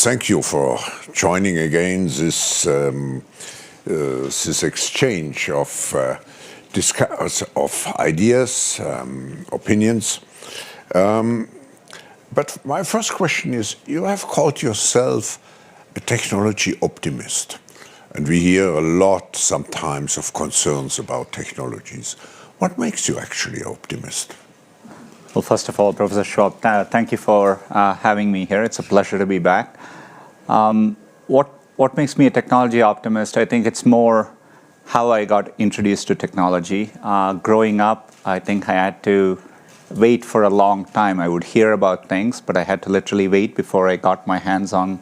thank you for joining again this exchange of ideas, opinions. But my first question is, you have called yourself a technology optimist. And we hear a lot sometimes of concerns about technologies. What makes you actually an optimist? Well, first of all, Professor Schwab, thank you for having me here. It's a pleasure to be back. What makes me a technology optimist? I think it's more how I got introduced to technology. Growing up, I think I had to wait for a long time. I would hear about things, but I had to literally wait before I got my hands on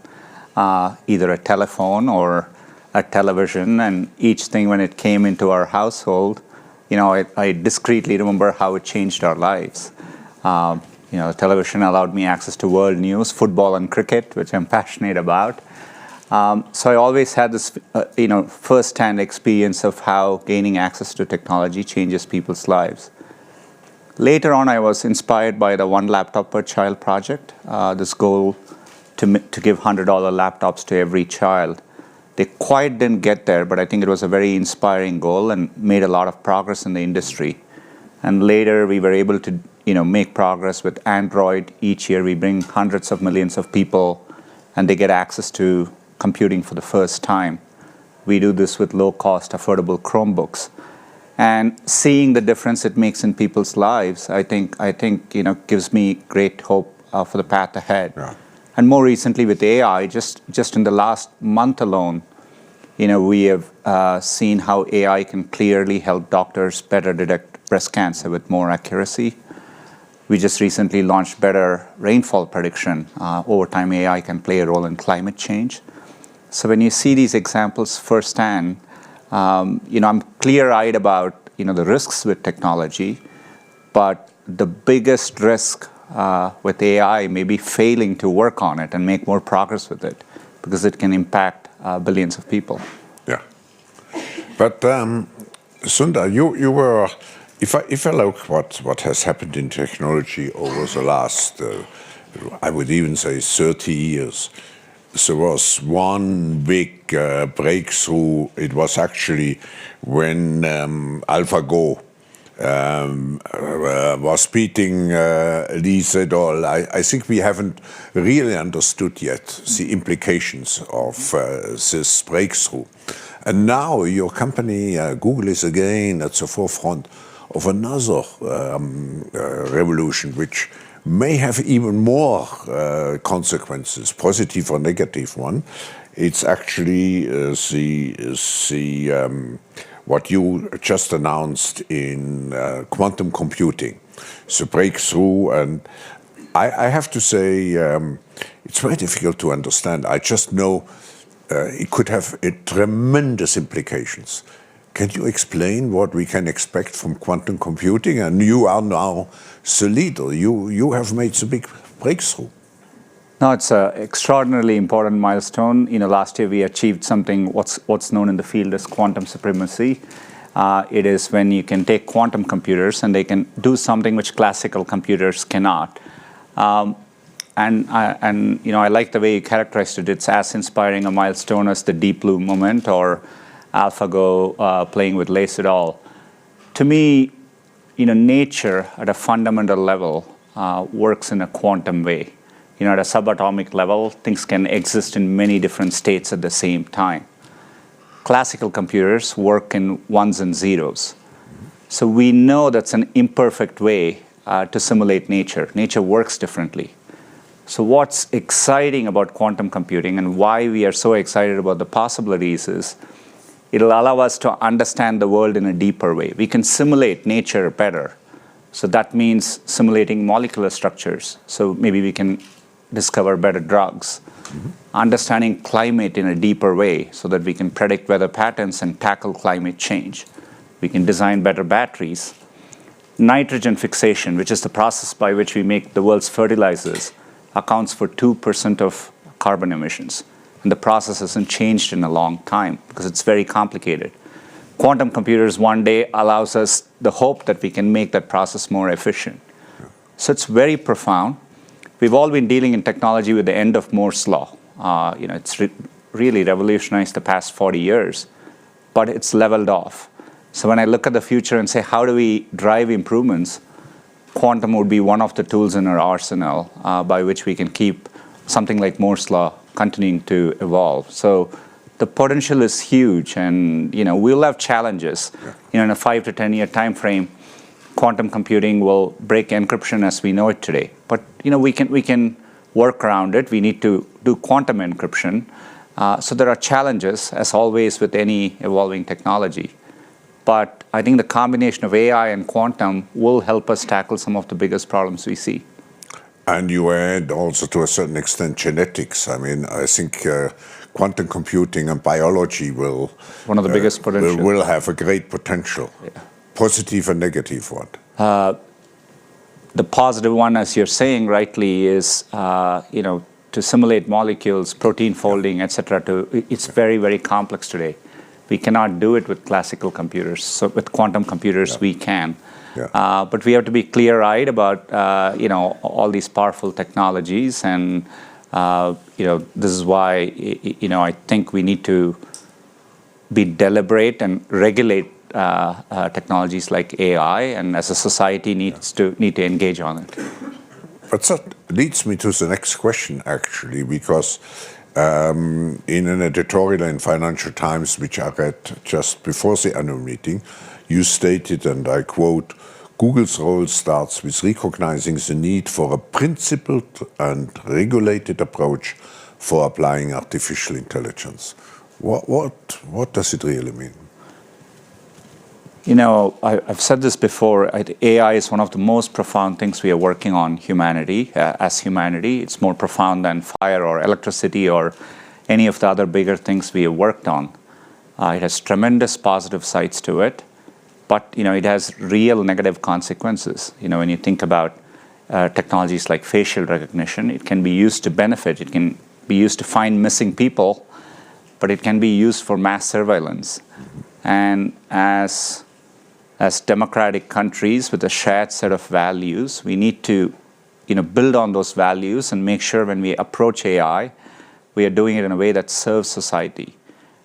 either a telephone or a television. And each thing, when it came into our household, I discreetly remember how it changed our lives. Television allowed me access to world news, football and cricket, which I'm passionate about. So I always had this, first-hand experience of how gaining access to technology changes people's lives. Later on, I was inspired by the One Laptop Per Child project, this goal to give $100 laptops to every child. They quite didn't get there, but I think it was a very inspiring goal and made a lot of progress in the industry. And later, we were able to make progress with Android. Each year, we bring hundreds of millions of people, and they get access to computing for the first time. We do this with low-cost, affordable Chromebooks. And seeing the difference it makes in people's lives, I think gives me great hope for the path ahead. Yeah. And more recently with AI, just in the last month alone, we have seen how AI can clearly help doctors better detect breast cancer with more accuracy. We just recently launched better rainfall prediction. Over time, AI can play a role in climate change. So when you see these examples firsthand, I'm clear-eyed about the risks with technology, but the biggest risk with AI may be failing to work on it and make more progress with it, because it can impact billions of people. Yeah, but Sundar, you were. If I look what has happened in technology over the last, I would even say 30 years, there was one big breakthrough. It was actually when AlphaGo was beating Lee Sedol. I think we haven't really understood yet the implications of this breakthrough. And now your company, Google, is again at the forefront of another revolution, which may have even more consequences, positive or negative one. It's actually what you just announced in quantum computing, the breakthrough. And I have to say, it's very difficult to understand. I just know it could have tremendous implications. Can you explain what we can expect from quantum computing? And you are now the leader. You have made the big breakthrough. No, it's an extraordinarily important milestone. Last year we achieved something what's known in the field as quantum supremacy. It is when you can take quantum computers and they can do something which classical computers cannot. I like the way you characterized it. It's as inspiring a milestone as the Deep Blue moment or AlphaGo playing with Lee Sedol. To me, nature at a fundamental level works in a quantum way. At a subatomic level, things can exist in many different states at the same time. Classical computers work in ones and zeros. So we know that's an imperfect way to simulate nature. Nature works differently. So what's exciting about quantum computing and why we are so excited about the possibilities is it'll allow us to understand the world in a deeper way. We can simulate nature better. So that means simulating molecular structures. So maybe we can discover better drugs. Mm-hmm. Understanding climate in a deeper way so that we can predict weather patterns and tackle climate change. We can design better batteries. Nitrogen fixation, which is the process by which we make the world's fertilizers, accounts for 2% of carbon emissions. And the process hasn't changed in a long time because it's very complicated. Quantum computers one day allows us the hope that we can make that process more efficient. So it's very profound. We've all been dealing in technology with the end of Moore's law. It's really revolutionized the past 40 years, but it's leveled off. So when I look at the future and say, how do we drive improvements, quantum would be one of the tools in our arsenal by which we can keep something like Moore's law continuing to evolve. So the potential is huge, and we'll have challenges. In a 5 to 10 year time frame, quantum computing will break encryption as we know it today. But we can work around it. We need to do quantum encryption. So there are challenges, as always, with any evolving technology. But I think the combination of AI and quantum will help us tackle some of the biggest problems we see. And you add also, to a certain extent, genetics. I mean, I think quantum computing and biology will one of the biggest potential. Will have a great potential, positive and negative one. The positive one, as you're saying rightly, is to simulate molecules, protein folding, etc. It's very, very complex today. We cannot do it with classical computers. So with quantum computers, we can. But we have to be clear-eyed about all these powerful technologies, and this is why I think we need to be deliberate and regulate technologies like AI, and as a society need to engage on it. But that leads me to the next question, actually, because in an editorial in Financial Times, which I read just before the annual meeting, you stated, and I quote, Google's role starts with recognizing the need for a principled and regulated approach for applying artificial intelligence. What does it really mean? I've said this before. AI is one of the most profound things we are working on humanity, as humanity. It's more profound than fire or electricity or any of the other bigger things we have worked on. It has tremendous positive sides to it, but it has real negative consequences. When you think about technologies like facial recognition, it can be used to benefit. It can be used to find missing people, but it can be used for mass surveillance. And as democratic countries with a shared set of values, we need to build on those values and make sure when we approach AI, we are doing it in a way that serves society.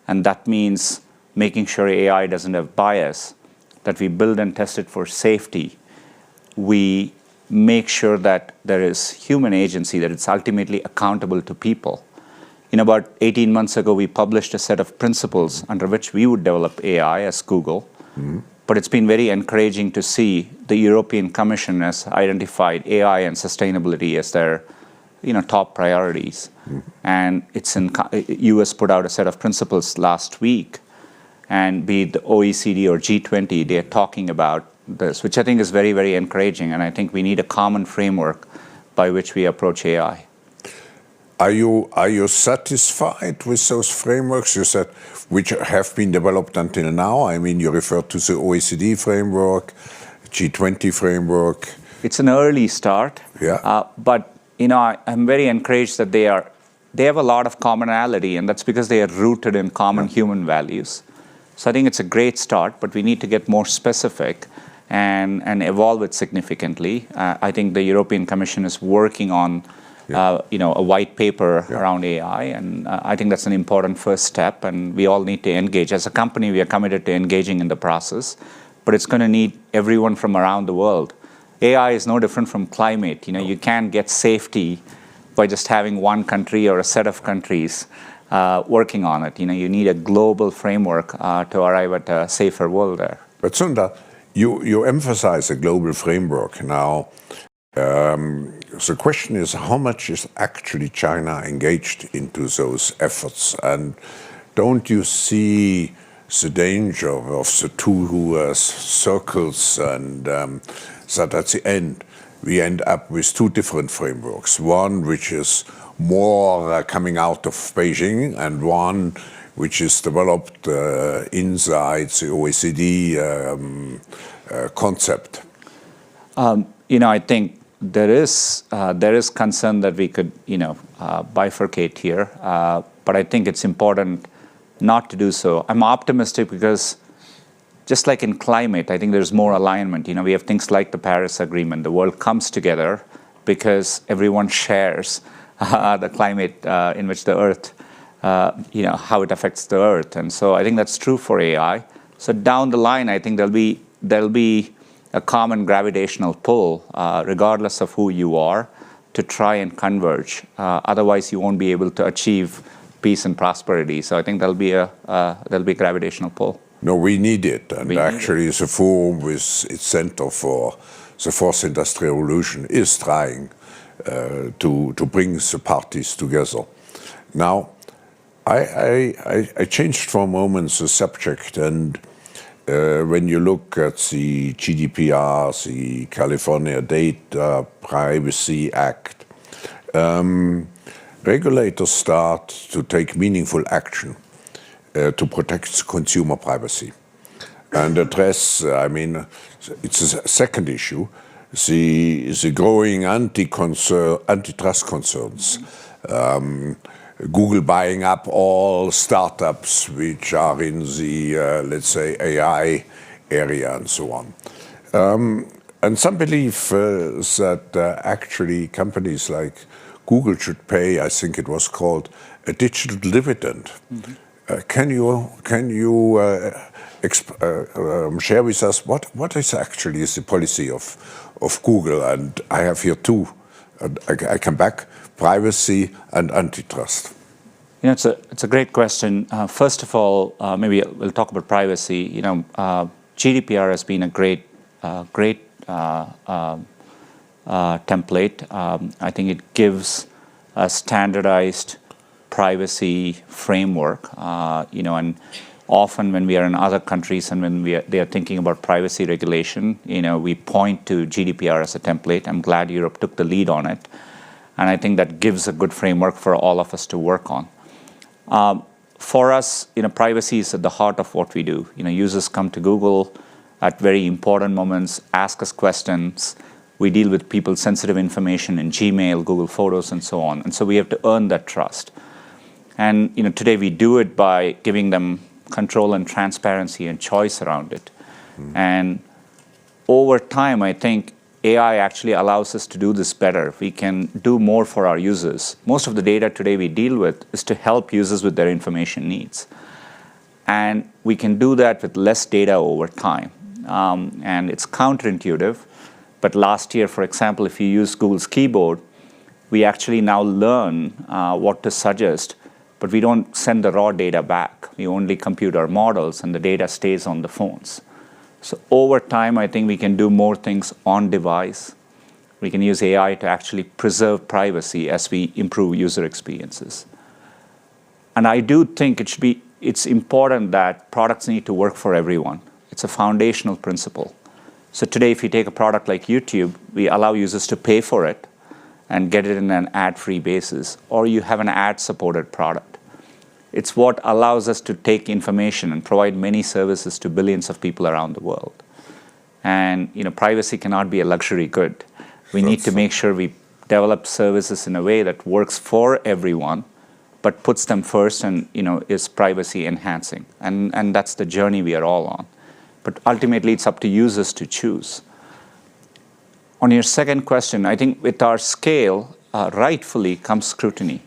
And that means making sure AI doesn't have bias, that we build and test it for safety. We make sure that there is human agency, that it's ultimately accountable to people. About 18 months ago, we published a set of principles under which we would develop AI as Google. But it's been very encouraging to see the European Commission has identified AI and sustainability as their top priorities. And US put out a set of principles last week, and be it the OECD or G20, they're talking about this, which I think is very, very encouraging. And I think we need a common framework by which we approach AI. Are you satisfied with those frameworks you said, which have been developed until now? I mean, you referred to the OECD framework, G20 framework. It's an early start. But I'm very encouraged that they have a lot of commonality, and that's because they are rooted in common human values. So I think it's a great start, but we need to get more specific and evolve it significantly. I think the European Commission is working on a white paper around AI, and I think that's an important first step, and we all need to engage. As a company, we are committed to engaging in the process, but it's going to need everyone from around the world. AI is no different from climate. You can't get safety by just having one country or a set of countries working on it. You need a global framework to arrive at a safer world there. But Sundar, you emphasize a global framework now. The question is, how much is actually China engaged into those efforts? And don't you see the danger of the two circles, and that at the end we end up with two different frameworks? One which is more coming out of Beijing, and one which is developed inside the OECD concept? I think there is concern that we could bifurcate here, but I think it's important not to do so. I'm optimistic because just like in climate, I think there's more alignment. We have things like the Paris Agreement. The world comes together because everyone shares the climate in which the Earth, how it affects the Earth. And so I think that's true for AI. So down the line, I think there'll be a common gravitational pull, regardless of who you are, to try and converge. Otherwise, you won't be able to achieve peace and prosperity. So I think there'll be a gravitational pull. No, we need it. And actually, the forum with its Center for the Fourth Industrial Revolution is trying to bring the parties together. Now, I changed for a moment the subject, and when you look at the GDPR, the California Data Privacy Act, regulators start to take meaningful action to protect consumer privacy and address, it's a second issue, the growing antitrust concerns. Google buying up all startups which are in the, let's say, AI area and so on. And some believe that actually companies like Google should pay, I think it was called, a digital dividend. Can you share with us what is actually the policy of Google? And I have here two. I come back: privacy and antitrust. It's a great question. First of all, maybe we'll talk about privacy. GDPR has been a great template. I think it gives a standardized privacy framework. And often when we are in other countries and when they are thinking about privacy regulation, we point to GDPR as a template. I'm glad Europe took the lead on it. And I think that gives a good framework for all of us to work on. For us, privacy is at the heart of what we do. Users come to Google at very important moments, ask us questions. We deal with people's sensitive information in Gmail, Google Photos, and so on. And so we have to earn that trust. And today we do it by giving them control and transparency and choice around it. And over time, I think AI actually allows us to do this better. We can do more for our users. Most of the data today we deal with is to help users with their information needs. And we can do that with less data over time. And it's counterintuitive. But last year, for example, if you use Google's keyboard, we actually now learn what to suggest, but we don't send the raw data back. We only compute our models, and the data stays on the phones. So over time, I think we can do more things on device. We can use AI to actually preserve privacy as we improve user experiences. And I do think it's important that products need to work for everyone. It's a foundational principle. So today, if you take a product like YouTube, we allow users to pay for it and get it in an ad-free basis, or you have an ad-supported product. It's what allows us to take information and provide many services to billions of people around the world. And privacy cannot be a luxury good. We need to make sure we develop services in a way that works for everyone, but puts them first and is privacy enhancing. And that's the journey we are all on. But ultimately, it's up to users to choose. On your second question, I think with our scale, rightfully comes scrutiny.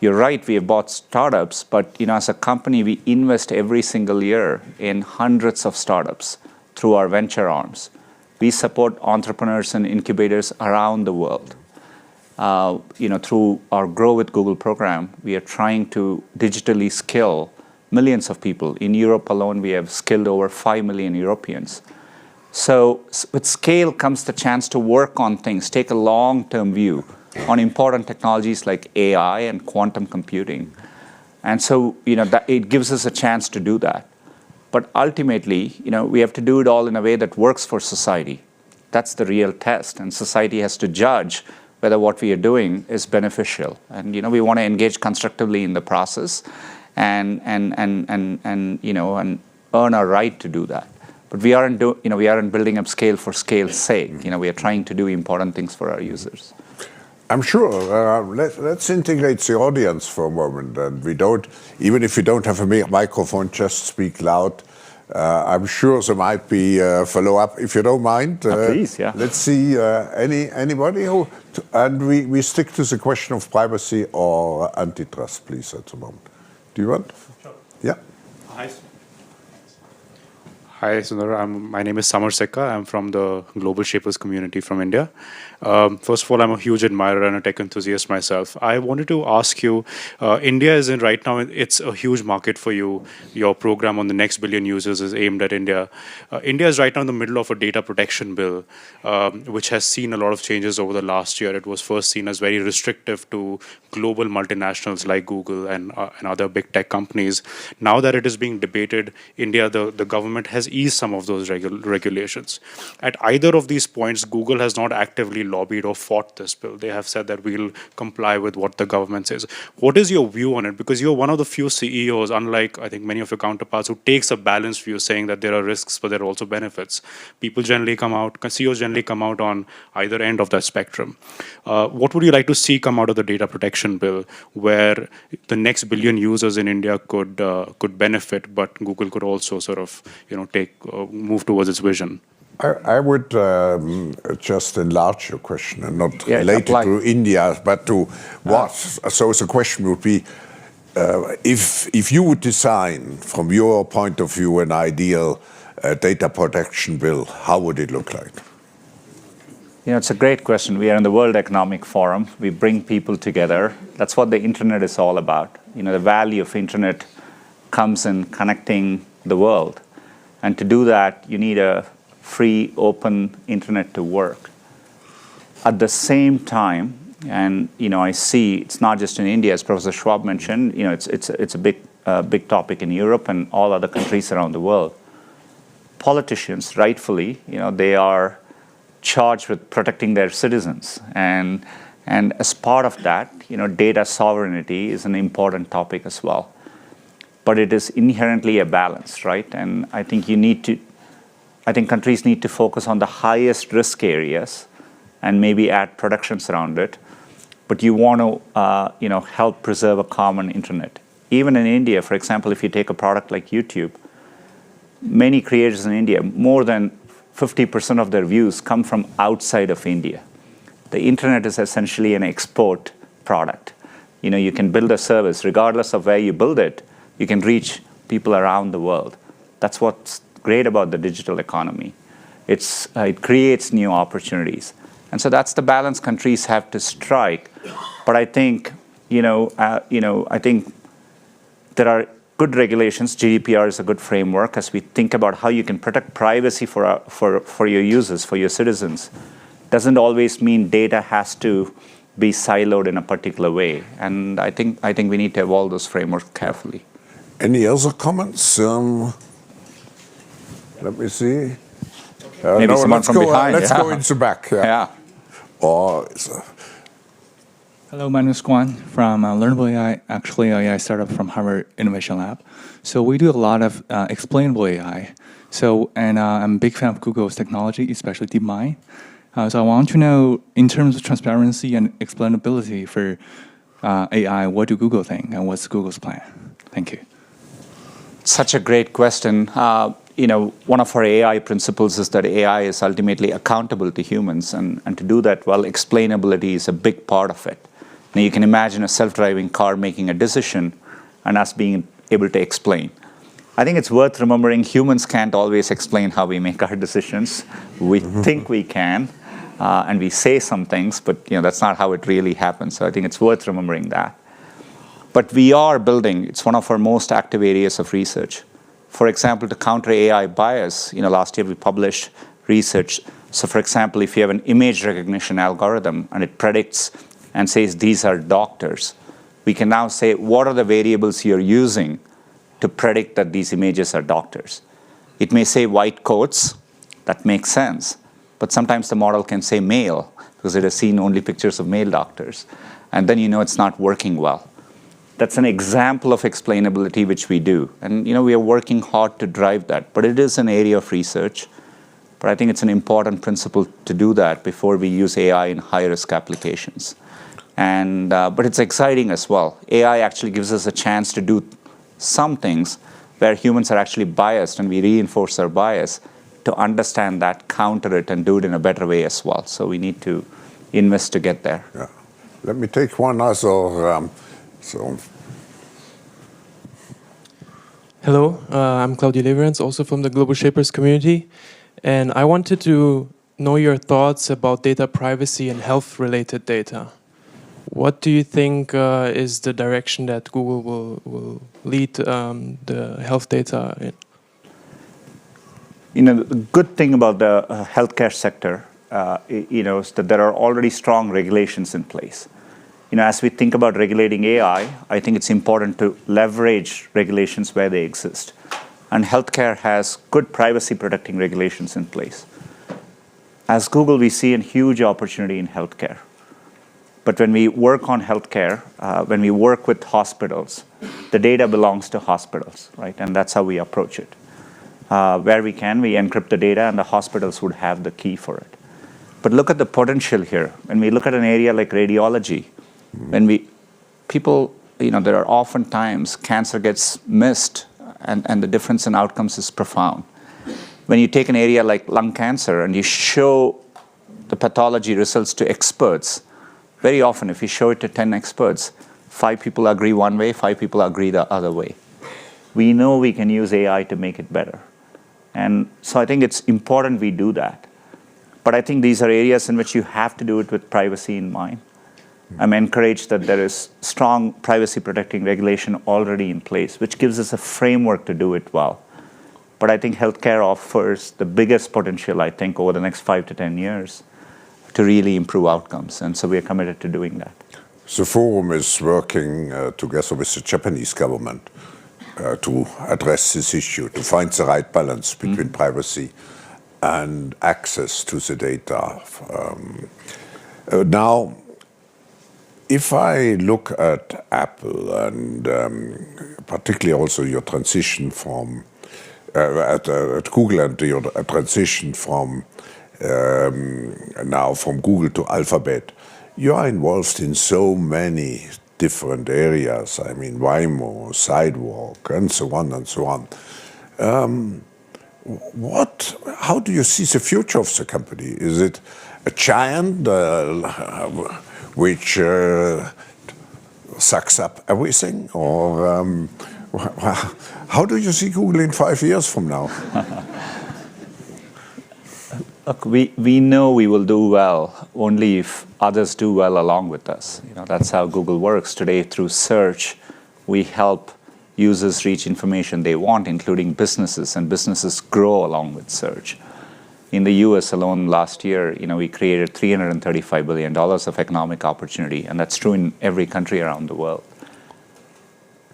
You're right, we have bought startups, but as a company, we invest every single year in hundreds of startups through our venture arms. We support entrepreneurs and incubators around the world. Through our Grow with Google program, we are trying to digitally skill millions of people. In Europe alone, we have skilled over 5 million Europeans. So with scale comes the chance to work on things, take a long-term view on important technologies like AI and quantum computing. And so, that it gives us a chance to do that. But ultimately, we have to do it all in a way that works for society. That's the real test. And society has to judge whether what we are doing is beneficial. And, we want to engage constructively in the process and earn our right to do that. But we aren't building up scale for scale's sake. We are trying to do important things for our users. I'm sure. Let's integrate the audience for a moment, and even if we don't have a microphone, just speak loud. I'm sure there might be follow-up, if you don't mind. Please, yeah. Let's see, anybody who... And we stick to the question of privacy or antitrust, please, at the moment. Do you want? Sure. Yeah. Hi, Sundar. My name is Samar Sekka. I'm from the Global Shapers community from India. First of all, I'm a huge admirer and a tech enthusiast myself. I wanted to ask you, India is in right now, it's a huge market for you. Your program on the next billion users is aimed at India. India is right now in the middle of a data protection bill, which has seen a lot of changes over the last year. It was first seen as very restrictive to global multinationals like Google and other big tech companies. Now that it is being debated, India, the government has eased some of those regulations. At either of these points, Google has not actively lobbied or fought this bill. They have said that we'll comply with what the government says. What is your view on it? Because you're one of the few CEOs, unlike I think many of your counterparts, who takes a balanced view, saying that there are risks, but there are also benefits. CEOs generally come out on either end of that spectrum. What would you like to see come out of the data protection bill, where the next billion users in India could benefit, but Google could also sort of move towards its vision? I would just enlarge your question and not related to India, but to what. So the question would be, if you would design, from your point of view, an ideal data protection bill, how would it look like? It's a great question. We are in the World Economic Forum. We bring people together. That's what the internet is all about. The value of internet comes in connecting the world. And to do that, you need a free, open internet to work. At the same time, and I see it's not just in India, as Professor Schwab mentioned. It's a big topic in Europe and all other countries around the world. Politicians, rightfully, they are charged with protecting their citizens, and as part of that, data sovereignty is an important topic as well. But it is inherently a balance, right? And I think countries need to focus on the highest risk areas and maybe add protections around it. But you want to, help preserve a common internet. Even in India, for example, if you take a product like YouTube, many creators in India, more than 50% of their views come from outside of India. The internet is essentially an export product. You can build a service, regardless of where you build it, you can reach people around the world. That's what's great about the digital economy. It creates new opportunities. And so that's the balance countries have to strike. But I think, I think there are good regulations. GDPR is a good framework as we think about how you can protect privacy for your users, for your citizens. Doesn't always mean data has to be siloed in a particular way. And I think we need to evolve those frameworks carefully. Any other comments? Let me see. Maybe someone from behind. Let's go into the back. Yeah. Hello, my name is Guan from Learnable AI, actually an AI startup from Harvard Innovation Lab. So we do a lot of explainable AI. And I'm a big fan of Google's technology, especially DeepMind. So I want to know, in terms of transparency and explainability for AI, what do Google think and what's Google's plan? Thank you. Such a great question. One of our AI principles is that AI is ultimately accountable to humans, and to do that, well, explainability is a big part of it. Now, you can imagine a self-driving car making a decision and us being able to explain. I think it's worth remembering humans can't always explain how we make our decisions. We think we can, and we say some things, but that's not how it really happens. So I think it's worth remembering that. But we are building, it's one of our most active areas of research. For example, to counter AI bias, last year we published research. So for example, if you have an image recognition algorithm and it predicts and says these are doctors, we can now say what are the variables you're using to predict that these images are doctors. It may say white coats, that makes sense. But sometimes the model can say male because it has seen only pictures of male doctors. And then it's not working well. That's an example of explainability which we do. And we are working hard to drive that. But it is an area of research. But I think it's an important principle to do that before we use AI in high-risk applications. But it's exciting as well. AI actually gives us a chance to do some things where humans are actually biased and we reinforce our bias, to understand that, counter it, and do it in a better way as well. So we need to invest to get there. Yeah. Let me take one other. Hello, I'm Claudio Leverance, also from the Global Shapers community. And I wanted to know your thoughts about data privacy and health-related data. What do you think is the direction that Google will lead the health data in? The good thing about the healthcare sector, is that there are already strong regulations in place. As we think about regulating AI, I think it's important to leverage regulations where they exist. And healthcare has good privacy protecting regulations in place. As Google, we see a huge opportunity in healthcare. But when we work on healthcare, when we work with hospitals, the data belongs to hospitals, right? And that's how we approach it. Where we can, we encrypt the data, and the hospitals would have the key for it. But look at the potential here. When we look at an area like radiology, there are often times cancer gets missed, and the difference in outcomes is profound. When you take an area like lung cancer and you show the pathology results to experts, very often if you show it to 10 experts, 5 people agree one way, 5 people agree the other way. We know we can use AI to make it better. And so I think it's important we do that. But I think these are areas in which you have to do it with privacy in mind. I'm encouraged that there is strong privacy protecting regulation already in place, which gives us a framework to do it well. But I think healthcare offers the biggest potential, I think, over the next 5 to 10 years to really improve outcomes. And so we are committed to doing that. The forum is working together with the Japanese government to address this issue, to find the right balance between privacy and access to the data. Now, if I look at Apple and particularly also your transition from at Google and your transition from now from Google to Alphabet, you are involved in so many different areas. I mean, Waymo, Sidewalk, and so on and so on. How do you see the future of the company? Is it a giant which sucks up everything, or how do you see Google in 5 years from now? Look, we know we will do well only if others do well along with us. That's how Google works today. Through search, we help users reach information they want, including businesses, and businesses grow along with search. In the US alone last year, we created $335 billion of economic opportunity, and that's true in every country around the world.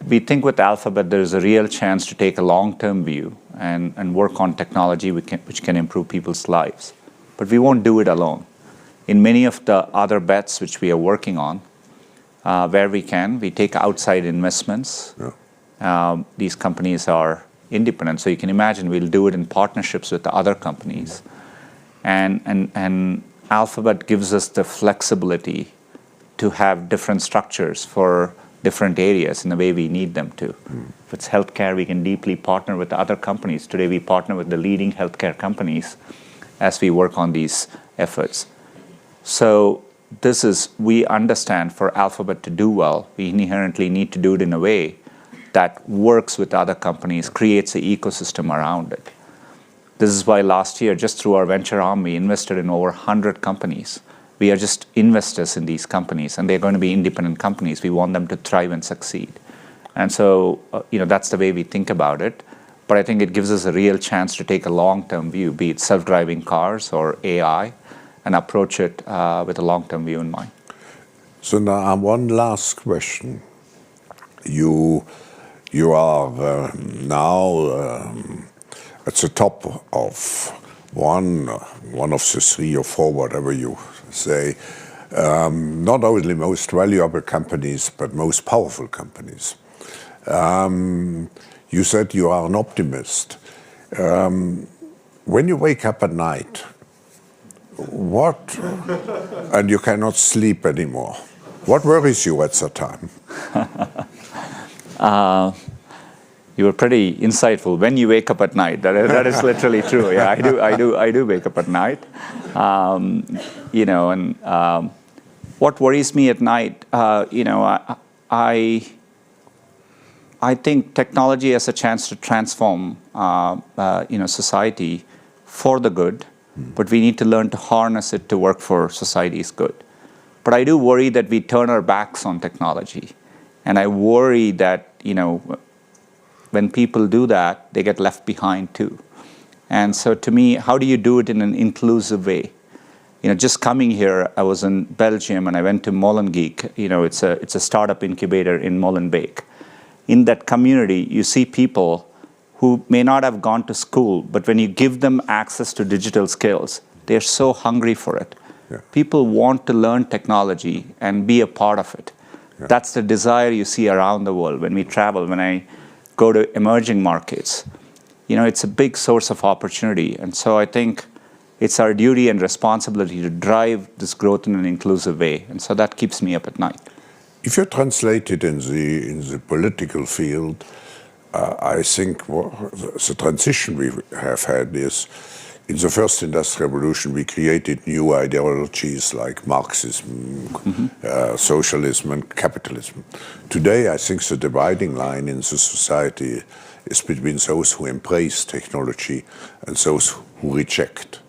We think with Alphabet there is a real chance to take a long-term view and work on technology which can improve people's lives. But we won't do it alone. In many of the other bets which we are working on, where we can, we take outside investments. Yeah. These companies are independent, so you can imagine we'll do it in partnerships with the other companies. And Alphabet gives us the flexibility to have different structures for different areas in the way we need them to. If it's healthcare, we can deeply partner with other companies. Today we partner with the leading healthcare companies as we work on these efforts. So we understand for Alphabet to do well, we inherently need to do it in a way that works with other companies, creates an ecosystem around it. This is why last year, just through our venture arm, we invested in over 100 companies. We are just investors in these companies, and they're going to be independent companies. We want them to thrive and succeed. And so, that's the way we think about it. But I think it gives us a real chance to take a long-term view, be it self-driving cars or AI, and approach it with a long-term view in mind. So now one last question. You are now at the top of one of the 3 or 4, whatever you say, not only most valuable companies, but most powerful companies. You said you are an optimist. When you wake up at night, and you cannot sleep anymore, what worries you at that time? You were pretty insightful. When you wake up at night, that is literally true. Yeah, I do wake up at night. What worries me at night, I think technology has a chance to transform, society for the good, but we need to learn to harness it to work for society's good. But I do worry that we turn our backs on technology, and I worry that when people do that, they get left behind too. And so, to me, how do you do it in an inclusive way? Just coming here, I was in Belgium and I went to Molenbeek. It's a startup incubator in Molenbeek. In that community, you see people who may not have gone to school, but when you give them access to digital skills, they're so hungry for it. Yeah. People want to learn technology and be a part of it. Yeah. That's the desire you see around the world. When we travel, when I go to emerging markets, it's a big source of opportunity. And so I think it's our duty and responsibility to drive this growth in an inclusive way. And so that keeps me up at night. If you translate it in the political field, I think the transition we have had is, in the first industrial revolution, we created new ideologies like Marxism, socialism, and capitalism. Today, I think the dividing line in the society is between those who embrace technology and those who reject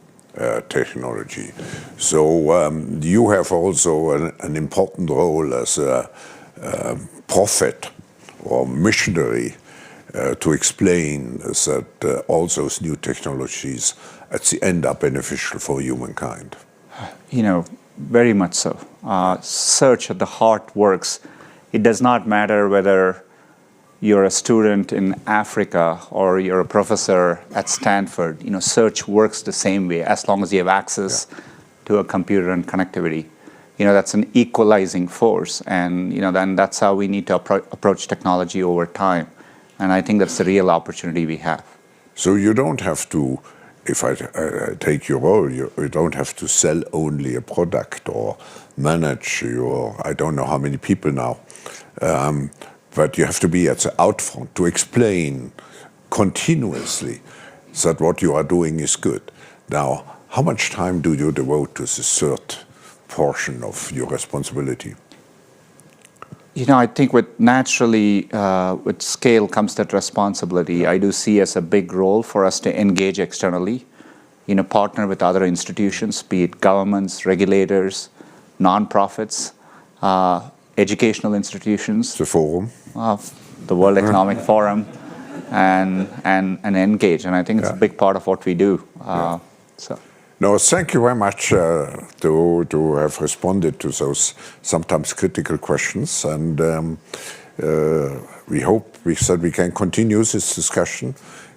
technology. So you have also an important role as a prophet or missionary to explain that all those new technologies at the end are beneficial for humankind. Very much so. Search at the heart works. It does not matter whether you're a student in Africa or you're a professor at Stanford. Search works the same way as long as you have access to a computer and connectivity. That's an equalizing force, and then that's how we need to approach technology over time. And I think that's the real opportunity we have. So you don't have to, if I take your role, you don't have to sell only a product or manage I don't know how many people now, but you have to be at the outfront to explain continuously that what you are doing is good. Now, how much time do you devote to the third portion of your responsibility? I think with scale comes that responsibility. I do see as a big role for us to engage externally, partner with other institutions, be it governments, regulators, nonprofits, educational institutions. The forum. The World Economic Forum, and engage. And I think it's a big part of what we do. No, thank you very much to have responded to those sometimes critical questions, and we hope we can continue this discussion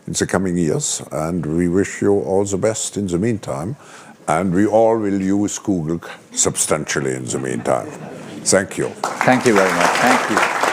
in the coming years, and we wish you all the best in the meantime, and we all will use Google substantially in the meantime. Thank you. Thank you very much. Thank you.